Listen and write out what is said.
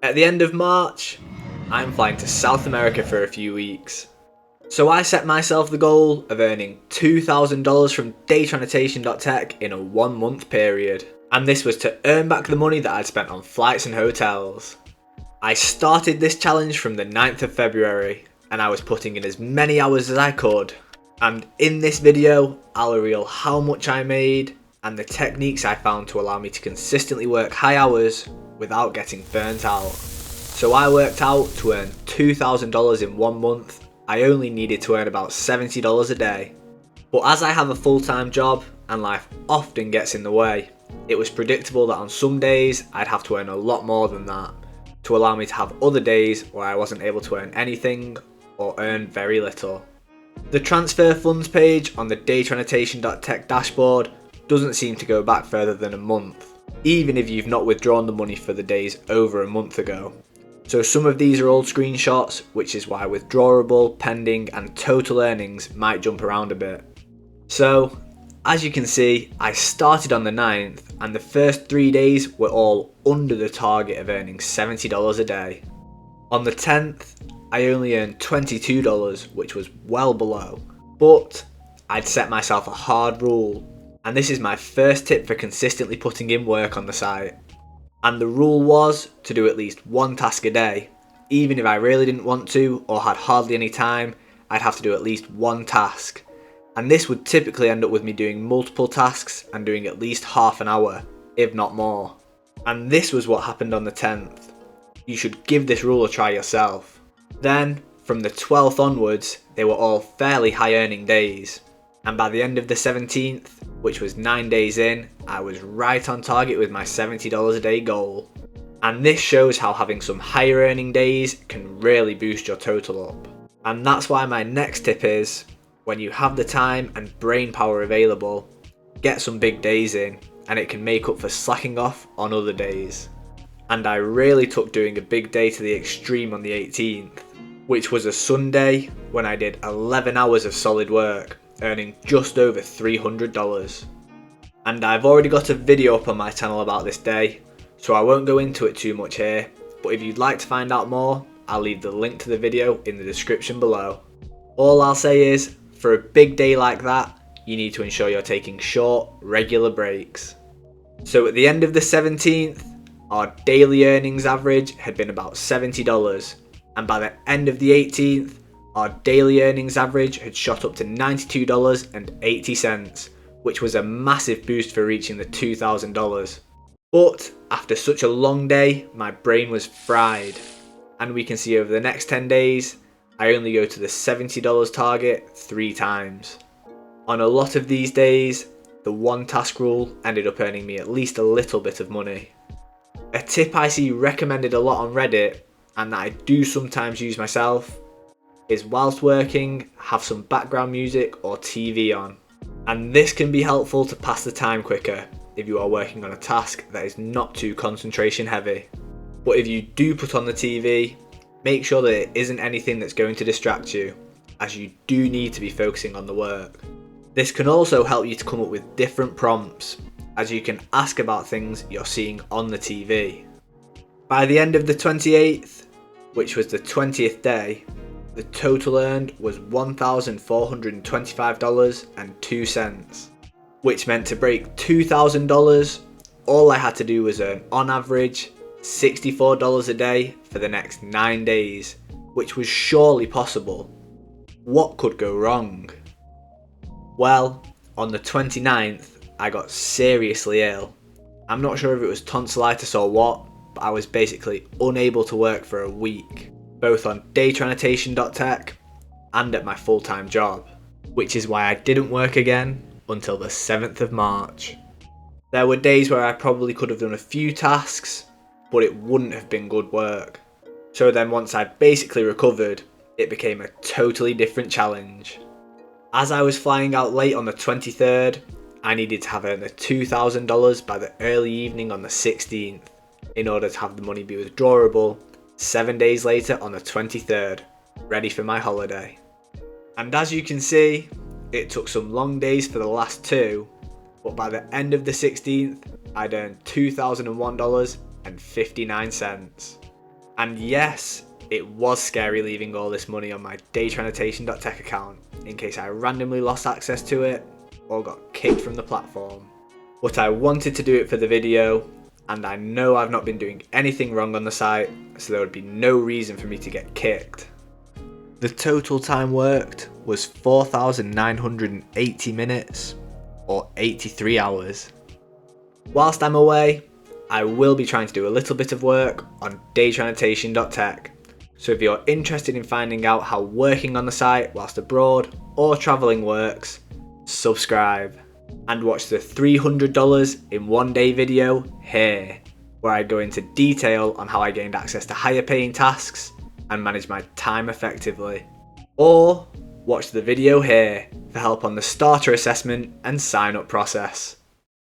At the end of March, I'm flying to South America for a few weeks. So I set myself the goal of earning $2,000 from DataAnnotation.Tech in a 1 month period. And this was to earn back the money that I'd spent on flights and hotels. I started this challenge from the 9th of February and I was putting in as many hours as I could. And in this video, I'll reveal how much I made and the techniques I found to allow me to consistently work high hours without getting burnt out. So I worked out to earn $2,000 in 1 month. I only needed to earn about $70 a day. But as I have a full-time job and life often gets in the way, it was predictable that on some days I'd have to earn a lot more than that to allow me to have other days where I wasn't able to earn anything or earn very little. The transfer funds page on the DataAnnotation.Tech dashboard doesn't seem to go back further than a month, even if you've not withdrawn the money for the days over a month ago. So some of these are old screenshots, which is why withdrawable, pending and total earnings might jump around a bit. So, as you can see, I started on the 9th and the first 3 days were all under the target of earning $70 a day. On the 10th, I only earned $22, which was well below, but I'd set myself a hard rule, and this is my first tip for consistently putting in work on the site. And the rule was to do at least one task a day. Even if I really didn't want to or had hardly any time, I'd have to do at least one task. And this would typically end up with me doing multiple tasks and doing at least half an hour, if not more. And this was what happened on the 10th. You should give this rule a try yourself. Then, from the 12th onwards, they were all fairly high earning days. And by the end of the 17th, which was 9 days in, I was right on target with my $70 a day goal. And this shows how having some higher earning days can really boost your total up. And that's why my next tip is, when you have the time and brain power available, get some big days in, and it can make up for slacking off on other days. And I really took doing a big day to the extreme on the 18th, which was a Sunday when I did 11 hours of solid work, earning just over $300. And I've already got a video up on my channel about this day, so I won't go into it too much here, but if you'd like to find out more, I'll leave the link to the video in the description below. All I'll say is, for a big day like that, you need to ensure you're taking short, regular breaks. So at the end of the 17th, our daily earnings average had been about $70, and by the end of the 18th, our daily earnings average had shot up to $92.80, which was a massive boost for reaching the $2,000. But after such a long day, my brain was fried. And we can see over the next 10 days, I only go to the $70 target 3 times. On a lot of these days, the one task rule ended up earning me at least a little bit of money. A tip I see recommended a lot on Reddit, and that I do sometimes use myself, is whilst working, have some background music or TV on. And this can be helpful to pass the time quicker if you are working on a task that is not too concentration heavy. But if you do put on the TV, make sure that it isn't anything that's going to distract you, as you do need to be focusing on the work. This can also help you to come up with different prompts, as you can ask about things you're seeing on the TV. By the end of the 28th, which was the 20th day, the total earned was $1,425.02, which meant to break $2,000, all I had to do was earn on average $64 a day for the next 9 days, which was surely possible. What could go wrong? Well, on the 29th, I got seriously ill. I'm not sure if it was tonsillitis or what, but I was basically unable to work for a week, both on DataAnnotation.Tech and at my full-time job, which is why I didn't work again until the 7th of March. There were days where I probably could have done a few tasks, but it wouldn't have been good work. So then once I'd basically recovered, it became a totally different challenge. As I was flying out late on the 23rd, I needed to have earned the $2,000 by the early evening on the 16th in order to have the money be withdrawable 7 days later on the 23rd, ready for my holiday. And as you can see, it took some long days for the last 2, but by the end of the 16th, I'd earned $2,001.59. And yes, it was scary leaving all this money on my DataAnnotation.Tech account in case I randomly lost access to it or got kicked from the platform. But I wanted to do it for the video, and I know I've not been doing anything wrong on the site, so there would be no reason for me to get kicked. The total time worked was 4,980 minutes, or 83 hours. Whilst I'm away, I will be trying to do a little bit of work on DataAnnotation.Tech, so if you're interested in finding out how working on the site whilst abroad or travelling works, subscribe and watch the $300 in one day video here, where I go into detail on how I gained access to higher paying tasks and manage my time effectively. Or watch the video here for help on the starter assessment and sign up process.